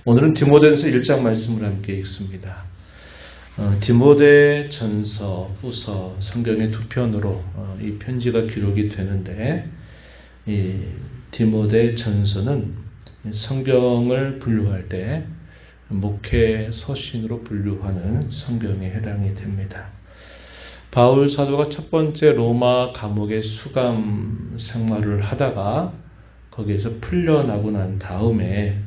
오늘은 디모데전서 1장 말씀을 함께 읽습니다. 디모데 전서, 후서, 성경의 두 편으로 이 편지가 기록이 되는데, 이 디모데 전서는 성경을 분류할 때 목회 서신으로 분류하는 성경에 해당이 됩니다. 바울 사도가 첫 번째 로마 감옥의 수감 생활을 하다가 거기에서 풀려나고 난 다음에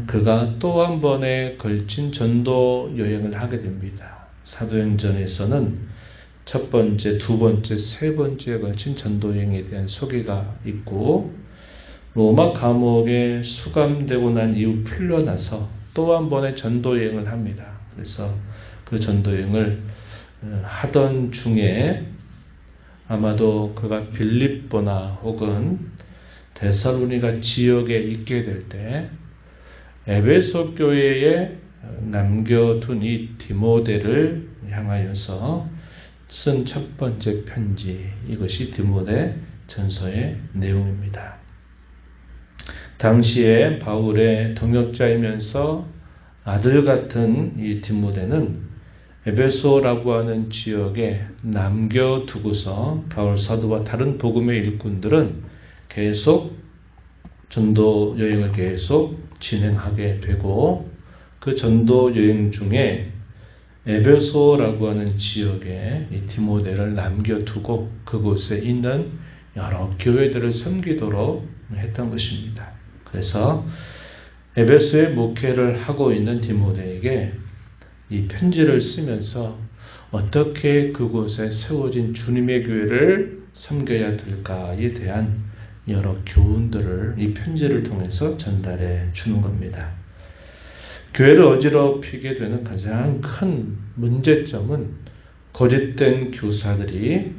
그가 또 한 번에 걸친 전도 여행을 하게 됩니다. 사도행전에서는 첫 번째, 두 번째, 세 번째에 걸친 전도 여행에 대한 소개가 있고, 로마 감옥에 수감되고 난 이후 풀려나서 또 한 번의 전도 여행을 합니다. 그래서 그 전도 여행을 하던 중에 아마도 그가 빌립보나 혹은 데살로니가 지역에 있게 될 때 에베소 교회에 남겨둔 이 디모데를 향하여서 쓴 첫 번째 편지, 이것이 디모데 전서의 내용입니다. 당시에 바울의 동역자이면서 아들 같은 이 디모데는 에베소라고 하는 지역에 남겨두고서 바울 사도와 다른 복음의 일꾼들은 계속 전도 여행을 계속 진행하게 되고, 그 전도 여행 중에 에베소라고 하는 지역에 이 디모데를 남겨두고 그곳에 있는 여러 교회들을 섬기도록 했던 것입니다. 그래서 에베소에 목회를 하고 있는 디모데에게 이 편지를 쓰면서 어떻게 그곳에 세워진 주님의 교회를 섬겨야 될까에 대한 여러 교훈들을 이 편지를 통해서 전달해 주는 겁니다. 교회를 어지럽히게 되는 가장 큰 문제점은 거짓된 교사들이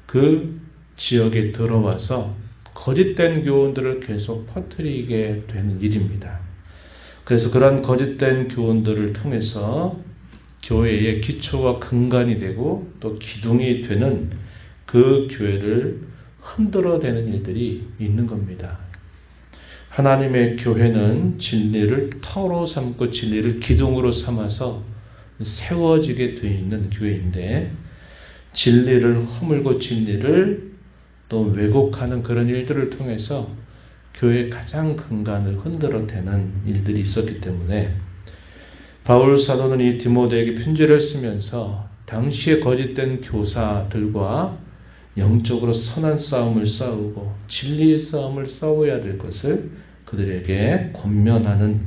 그 지역에 들어와서 거짓된 교훈들을 계속 퍼뜨리게 되는 일입니다. 그래서 그런 거짓된 교훈들을 통해서 교회의 기초와 근간이 되고 또 기둥이 되는 그 교회를 흔들어대는 일들이 있는 겁니다. 하나님의 교회는 진리를 터로 삼고 진리를 기둥으로 삼아서 세워지게 되어 있는 교회인데, 진리를 허물고 진리를 또 왜곡하는 그런 일들을 통해서 교회의 가장 근간을 흔들어대는 일들이 있었기 때문에 바울 사도는 이 디모데에게 편지를 쓰면서 당시의 거짓된 교사들과 영적으로 선한 싸움을 싸우고 진리의 싸움을 싸워야 될 것을 그들에게 권면하는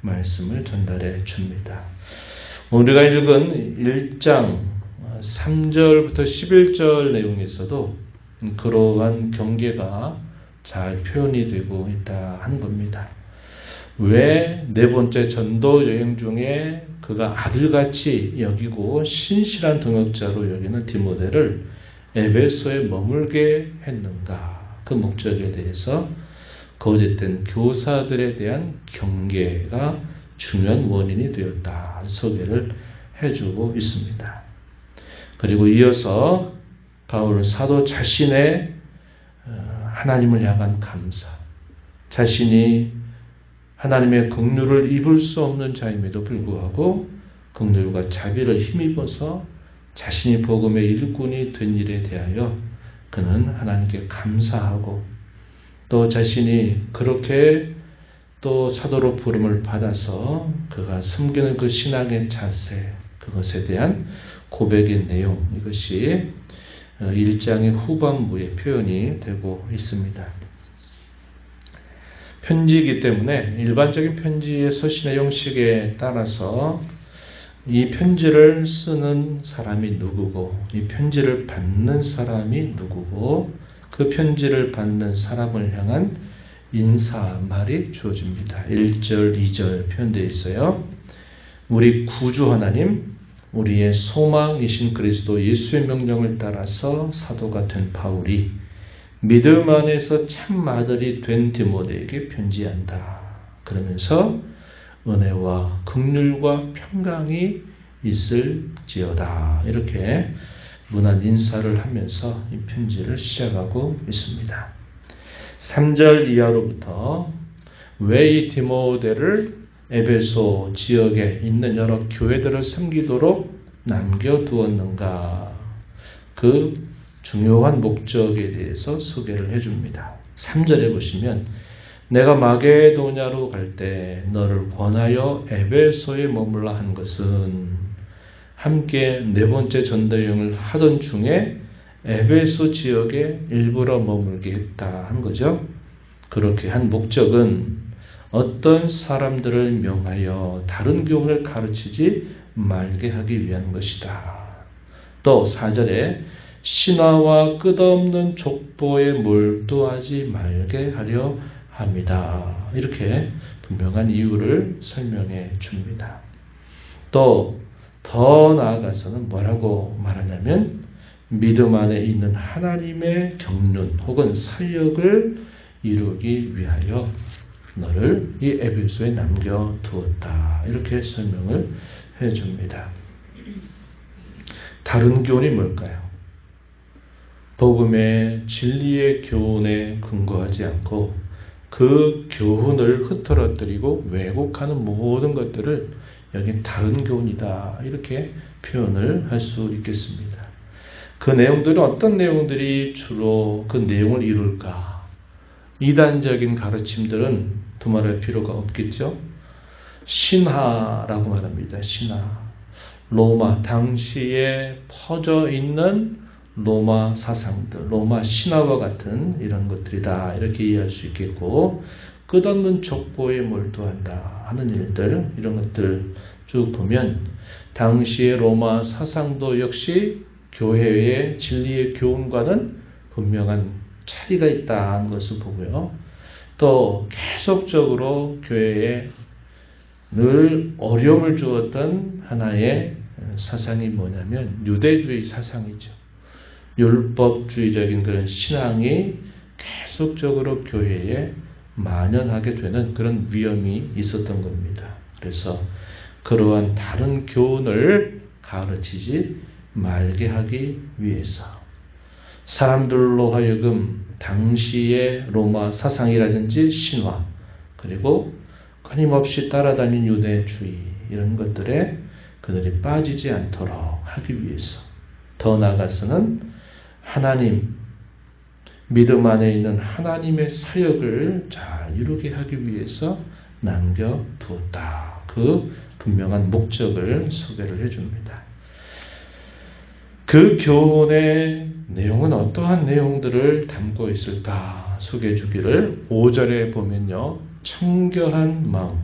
말씀을 전달해 줍니다. 우리가 읽은 1장 3절부터 11절 내용에서도 그러한 경계가 잘 표현이 되고 있다 하는 겁니다. 왜 네 번째 전도 여행 중에 그가 아들같이 여기고 신실한 동역자로 여기는 디모데를 에베소에 머물게 했는가? 그 목적에 대해서 거짓된 교사들에 대한 경계가 중요한 원인이 되었다 소개를 해주고 있습니다. 그리고 이어서 바울 사도 자신의 하나님을 향한 감사, 자신이 하나님의 긍휼을 입을 수 없는 자임에도 불구하고 긍휼과 자비를 힘입어서 자신이 복음의 일꾼이 된 일에 대하여 그는 하나님께 감사하고, 또 자신이 그렇게 또 사도로 부름을 받아서 그가 섬기는 그 신앙의 자세, 그것에 대한 고백의 내용, 이것이 1장의 후반부에 표현이 되고 있습니다. 편지이기 때문에 일반적인 편지의 서신의 형식에 따라서 이 편지를 쓰는 사람이 누구고 이 편지를 받는 사람이 누구고 그 편지를 받는 사람을 향한 인사말이 주어집니다. 1절, 2절 표현되어 있어요. 우리 구주 하나님, 우리의 소망이신 그리스도 예수의 명령을 따라서 사도가 된 바울이 믿음 안에서 참 아들이 된 디모데에게 편지한다. 그러면서 은혜와 긍휼과 평강이 있을지어다. 이렇게 문안 인사를 하면서 이 편지를 시작하고 있습니다. 3절 이하로부터 왜 이 디모데를 에베소 지역에 있는 여러 교회들을 섬기도록 남겨두었는가? 그 중요한 목적에 대해서 소개를 해줍니다. 3절에 보시면 내가 마게도냐로 갈 때 너를 권하여 에베소에 머물라 한 것은 함께 네 번째 전도 여행을 하던 중에 에베소 지역에 일부러 머물게 했다 한 거죠. 그렇게 한 목적은 어떤 사람들을 명하여 다른 교훈을 가르치지 말게 하기 위한 것이다. 또 4절에 신화와 끝없는 족보에 몰두하지 말게 하려 합니다. 이렇게 분명한 이유를 설명해 줍니다. 또 더 나아가서는 뭐라고 말하냐면 믿음 안에 있는 하나님의 경륜 혹은 사역을 이루기 위하여 너를 이 에베소에 남겨두었다. 이렇게 설명을 해줍니다. 다른 교훈이 뭘까요? 복음의 진리의 교훈에 근거하지 않고 그 교훈을 흐트러뜨리고 왜곡하는 모든 것들을 여기 다른 교훈이다. 이렇게 표현을 할 수 있겠습니다. 그 내용들은 어떤 내용들이 주로 그 내용을 이룰까? 이단적인 가르침들은 두말할 필요가 없겠죠. 신화라고 말합니다. 신화. 로마 당시에 퍼져 있는 로마 사상들, 로마 신화와 같은 이런 것들이다. 이렇게 이해할 수 있겠고, 끝없는 족보에 몰두한다 하는 일들, 이런 것들 쭉 보면 당시의 로마 사상도 역시 교회의 진리의 교훈과는 분명한 차이가 있다는 것을 보고요. 또 계속적으로 교회에 늘 어려움을 주었던 하나의 사상이 뭐냐면 유대주의 사상이죠. 율법주의적인 그런 신앙이 계속적으로 교회에 만연하게 되는 그런 위험이 있었던 겁니다. 그래서 그러한 다른 교훈을 가르치지 말게 하기 위해서 사람들로 하여금 당시의 로마 사상이라든지 신화 그리고 끊임없이 따라다닌 유대주의 이런 것들에 그들이 빠지지 않도록 하기 위해서 더 나아가서는 하나님 믿음 안에 있는 하나님의 사역을 잘 이루게 하기 위해서 남겨두었다. 그 분명한 목적을 소개를 해줍니다. 그 교훈의 내용은 어떠한 내용들을 담고 있을까 소개해 주기를 5절에 보면요. 청결한 마음,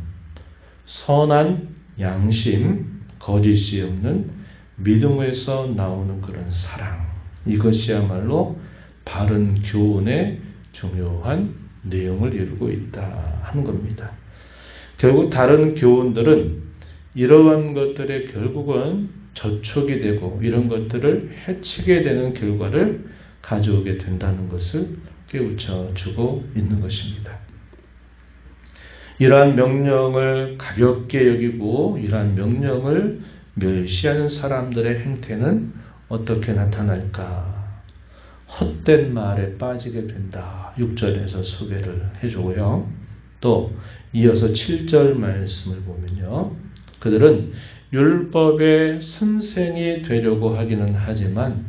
선한 양심, 거짓이 없는 믿음에서 나오는 그런 사랑. 이것이야말로 바른 교훈의 중요한 내용을 이루고 있다 하는 겁니다. 결국 다른 교훈들은 이러한 것들의 결국은 저촉이 되고 이런 것들을 해치게 되는 결과를 가져오게 된다는 것을 깨우쳐 주고 있는 것입니다. 이러한 명령을 가볍게 여기고 이러한 명령을 멸시하는 사람들의 행태는 어떻게 나타날까? 헛된 말에 빠지게 된다. 6절에서 소개를 해주고요. 또 이어서 7절 말씀을 보면요. 그들은 율법의 선생이 되려고 하기는 하지만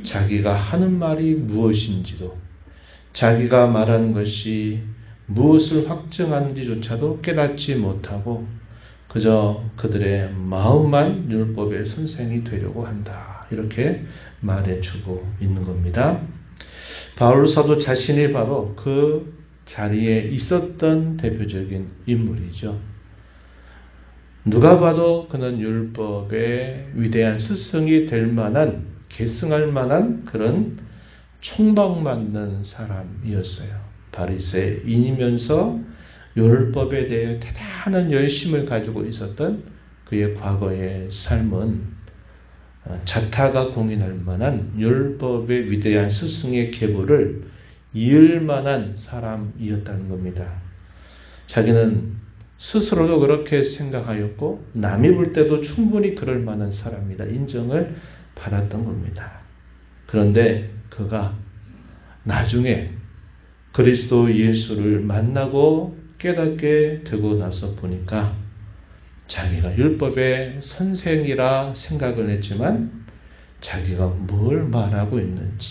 자기가 하는 말이 무엇인지도 자기가 말하는 것이 무엇을 확증하는지조차도 깨닫지 못하고 그저 그들의 마음만 율법의 선생이 되려고 한다. 이렇게 말해주고 있는 겁니다. 바울 사도 자신이 바로 그 자리에 있었던 대표적인 인물이죠. 누가 봐도 그는 율법의 위대한 스승이 될 만한, 계승할 만한 그런 총박맞는 사람이었어요. 바리새인이면서 율법에 대해 대단한 열심을 가지고 있었던 그의 과거의 삶은 자타가 공인할 만한 율법의 위대한 스승의 계보를 이을 만한 사람이었다는 겁니다. 자기는 스스로도 그렇게 생각하였고 남이 볼 때도 충분히 그럴 만한 사람이다. 인정을 받았던 겁니다. 그런데 그가 나중에 그리스도 예수를 만나고 깨닫게 되고 나서 보니까 자기가 율법의 선생이라 생각을 했지만 자기가 뭘 말하고 있는지,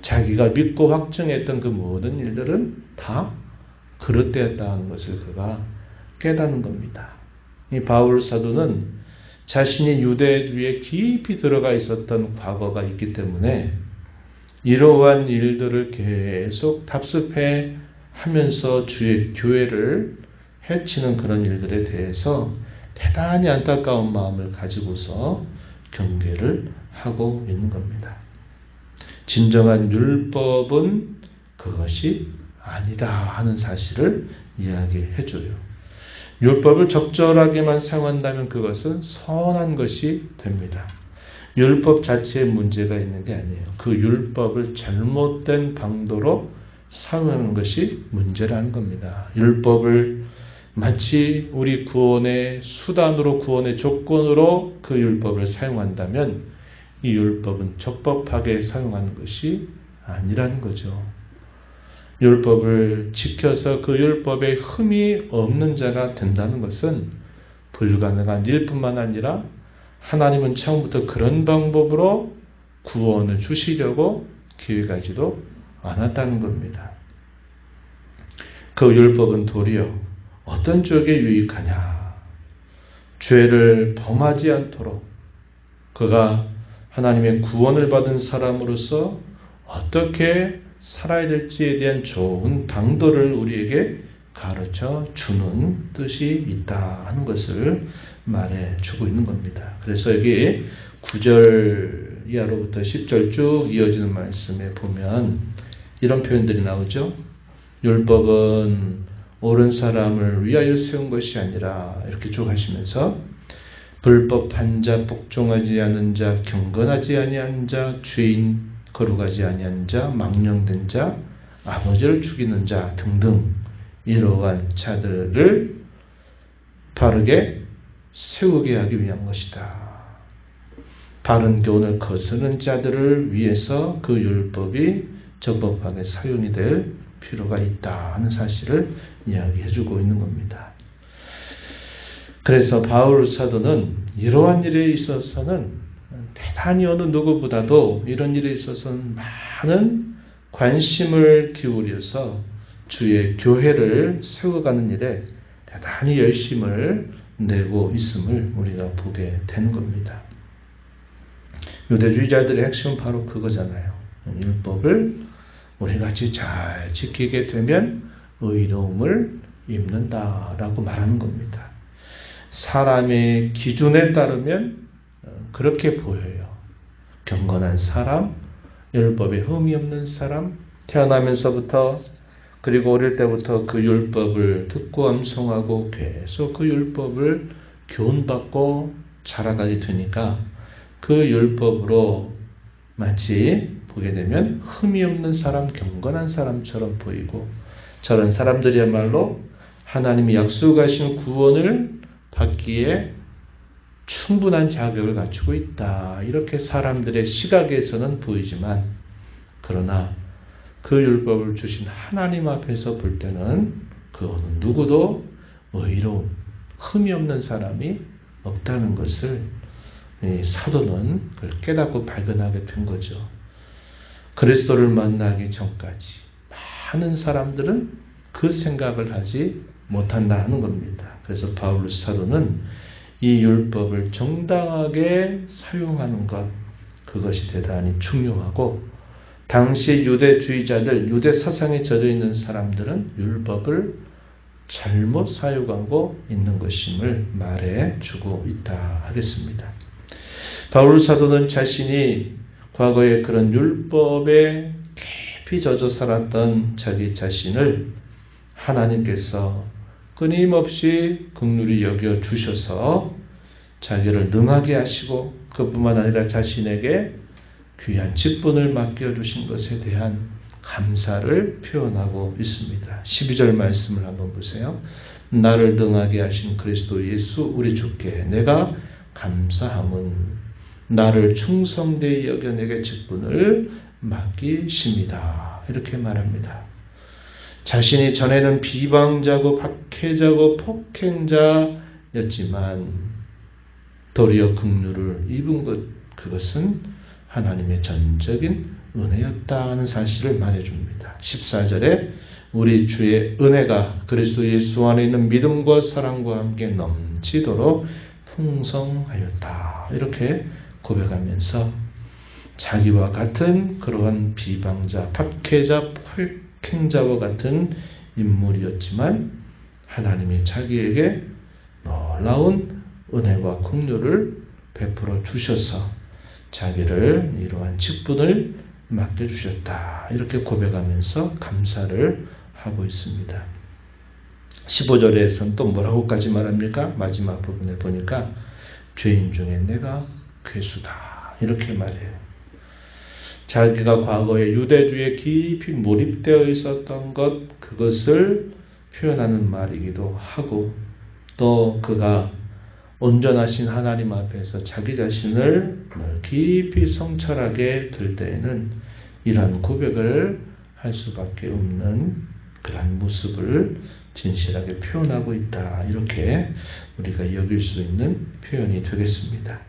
자기가 믿고 확증했던 그 모든 일들은 다 그릇되었다는 것을 그가 깨닫는 겁니다. 이 바울 사도는 자신이 유대주의에 깊이 들어가 있었던 과거가 있기 때문에 이러한 일들을 계속 답습해 하면서 주의 교회를 해치는 그런 일들에 대해서 대단히 안타까운 마음을 가지고서 경계를 하고 있는 겁니다. 진정한 율법은 그것이 아니다 하는 사실을 이야기해 줘요. 율법을 적절하게만 사용한다면 그것은 선한 것이 됩니다. 율법 자체에 문제가 있는 게 아니에요. 그 율법을 잘못된 방도로 사용하는 것이 문제라는 겁니다. 율법을 마치 우리 구원의 수단으로, 구원의 조건으로 그 율법을 사용한다면 이 율법은 적법하게 사용하는 것이 아니라는 거죠. 율법을 지켜서 그 율법에 흠이 없는 자가 된다는 것은 불가능한 일뿐만 아니라 하나님은 처음부터 그런 방법으로 구원을 주시려고 계획하지도 않았다는 겁니다. 그 율법은 도리어 어떤 쪽에 유익하냐? 죄를 범하지 않도록 그가 하나님의 구원을 받은 사람으로서 어떻게 살아야 될지에 대한 좋은 방도를 우리에게 가르쳐 주는 뜻이 있다 하는 것을 말해주고 있는 겁니다. 그래서 여기 9절 이하로부터 10절 쭉 이어지는 말씀에 보면 이런 표현들이 나오죠. 율법은 옳은 사람을 위하여 세운 것이 아니라 이렇게 쭉 하시면서 불법한 자, 복종하지 않은 자, 경건하지 아니한 자, 죄인, 거룩하지 아니한 자, 망령된 자, 아버지를 죽이는 자 등등 이러한 자들을 바르게 세우게 하기 위한 것이다. 바른 교훈을 거스르는 자들을 위해서 그 율법이 적법하게 사용이 될 필요가 있다 하는 사실을 이야기해주고 있는 겁니다. 그래서 바울 사도는 이러한 일에 있어서는 대단히 어느 누구보다도 이런 일에 있어서는 많은 관심을 기울여서 주의 교회를 세워가는 일에 대단히 열심을 내고 있음을 우리가 보게 되는 겁니다. 유대주의자들의 핵심은 바로 그거잖아요. 율법을 우리같이 잘 지키게 되면 의로움을 입는다라고 말하는 겁니다. 사람의 기준에 따르면 그렇게 보여요. 경건한 사람, 율법에 흠이 없는 사람, 태어나면서부터 그리고 어릴 때부터 그 율법을 듣고 암송하고 계속 그 율법을 교훈받고 자라가게 되니까 그 율법으로 마치 보게 되면 흠이 없는 사람, 경건한 사람처럼 보이고 저런 사람들이야말로 하나님이 약속하신 구원을 받기에 충분한 자격을 갖추고 있다. 이렇게 사람들의 시각에서는 보이지만 그러나 그 율법을 주신 하나님 앞에서 볼 때는 그 어느 누구도 의로운 흠이 없는 사람이 없다는 것을 이 사도는 그걸 깨닫고 발견하게 된 거죠. 그리스도를 만나기 전까지 많은 사람들은 그 생각을 하지 못한다 하는 겁니다. 그래서 바울 사도는 이 율법을 정당하게 사용하는 것, 그것이 대단히 중요하고 당시 유대주의자들, 유대 사상에 젖어 있는 사람들은 율법을 잘못 사용하고 있는 것임을 말해주고 있다 하겠습니다. 바울 사도는 자신이 과거에 그런 율법에 깊이 젖어 살았던 자기 자신을 하나님께서 끊임없이 긍휼히 여겨 주셔서 자기를 능하게 하시고 그뿐만 아니라 자신에게 귀한 직분을 맡겨주신 것에 대한 감사를 표현하고 있습니다. 12절 말씀을 한번 보세요. 나를 능하게 하신 그리스도 예수 우리 주께 내가 감사함은 나를 충성되이 여겨 내게 직분을 맡기십니다. 이렇게 말합니다. 자신이 전에는 비방자고 박해자고 폭행자였지만 도리어 긍휼을 입은 그것은 하나님의 전적인 은혜였다는 사실을 말해줍니다. 14절에 우리 주의 은혜가 그리스도 예수 안에 있는 믿음과 사랑과 함께 넘치도록 풍성하였다. 이렇게 고백하면서 자기와 같은 그러한 비방자, 박해자, 폭행자와 같은 인물이었지만 하나님이 자기에게 놀라운 은혜와 긍휼을 베풀어 주셔서 자기를 이러한 직분을 맡겨주셨다. 이렇게 고백하면서 감사를 하고 있습니다. 15절에서는 또 뭐라고까지 말합니까? 마지막 부분에 보니까 죄인 중에 내가 괴수다. 이렇게 말해요. 자기가 과거에 유대주의에 깊이 몰입되어 있었던 그것을 표현하는 말이기도 하고 또 그가 온전하신 하나님 앞에서 자기 자신을 깊이 성찰하게 될 때에는 이러한 고백을 할 수밖에 없는 그러한 모습을 진실하게 표현하고 있다. 이렇게 우리가 여길 수 있는 표현이 되겠습니다.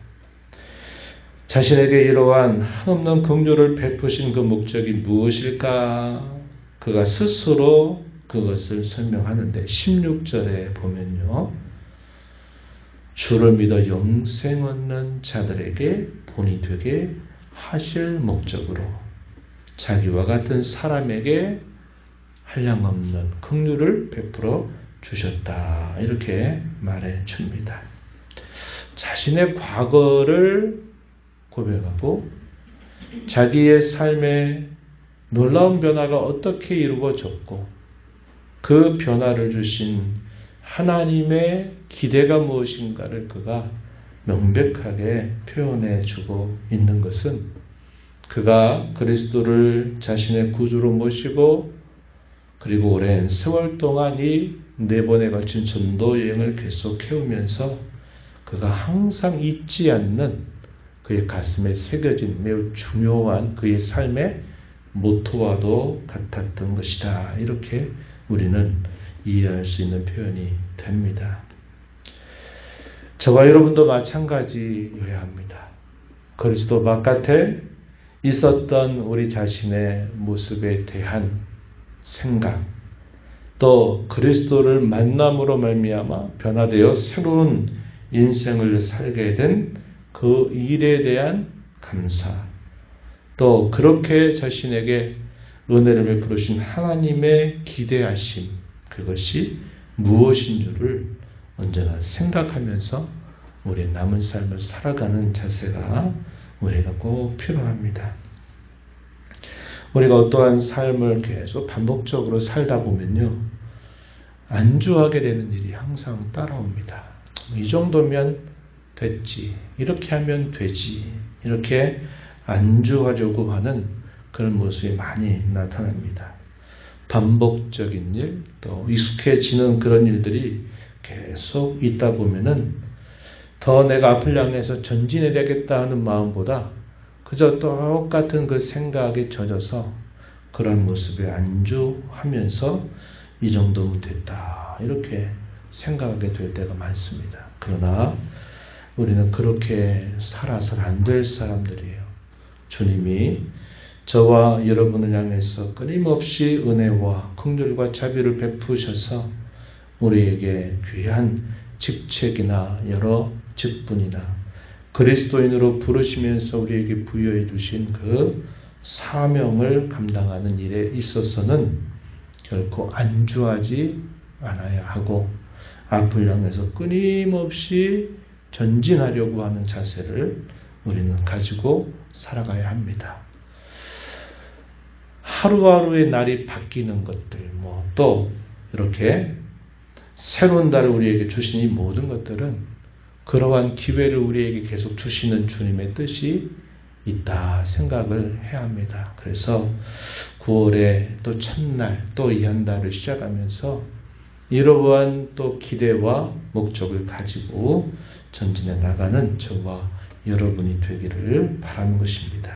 자신에게 이러한 한없는 긍휼을 베푸신 그 목적이 무엇일까? 그가 스스로 그것을 설명하는데 16절에 보면요. 주를 믿어 영생 얻는 자들에게 본이 되게 하실 목적으로 자기와 같은 사람에게 한량없는 긍휼을 베풀어 주셨다. 이렇게 말해 줍니다. 자신의 과거를 고백하고 자기의 삶에 놀라운 변화가 어떻게 이루어졌고 그 변화를 주신 하나님의 기대가 무엇인가를 그가 명백하게 표현해 주고 있는 것은 그가 그리스도를 자신의 구주로 모시고 그리고 오랜 세월 동안 이 4번에 걸친 전도 여행을 계속 해오면서 그가 항상 잊지 않는 그의 가슴에 새겨진 매우 중요한 그의 삶의 모토와도 같았던 것이다. 이렇게 우리는 이해할 수 있는 표현이 됩니다. 저와 여러분도 마찬가지여야 합니다. 그리스도 바깥에 있었던 우리 자신의 모습에 대한 생각, 또 그리스도를 만남으로 말미암아 변화되어 새로운 인생을 살게 된 그 일에 대한 감사, 또 그렇게 자신에게 은혜를 베푸신 하나님의 기대하심, 그것이 무엇인 줄을 언제나 생각하면서 우리의 남은 삶을 살아가는 자세가 우리가 꼭 필요합니다. 우리가 어떠한 삶을 계속 반복적으로 살다 보면요, 안주하게 되는 일이 항상 따라옵니다. 이 정도면 됐지, 이렇게 하면 되지, 이렇게 안주하려고 하는 그런 모습이 많이 나타납니다. 반복적인 일, 또 익숙해지는 그런 일들이 계속 있다 보면은 더 내가 앞을 향해서 전진해야 되겠다 하는 마음보다 그저 똑같은 그 생각에 젖어서 그런 모습에 안주하면서 이 정도면 됐다, 이렇게 생각하게 될 때가 많습니다. 그러나 우리는 그렇게 살아서는 안 될 사람들이에요. 주님이 저와 여러분을 향해서 끊임없이 은혜와 긍휼과 자비를 베푸셔서 우리에게 귀한 직책이나 여러 직분이나 그리스도인으로 부르시면서 우리에게 부여해 주신 그 사명을 감당하는 일에 있어서는 결코 안주하지 않아야 하고 앞을 향해서 끊임없이 전진하려고 하는 자세를 우리는 가지고 살아가야 합니다. 하루하루의 날이 바뀌는 것들, 또 이렇게 새로운 달을 우리에게 주신 이 모든 것들은 그러한 기회를 우리에게 계속 주시는 주님의 뜻이 있다 생각을 해야 합니다. 그래서 9월의 또 첫날, 또 이 한 달을 시작하면서 이러한 또 기대와 목적을 가지고 전진해 나가는 저와 여러분이 되기를 바라는 것입니다.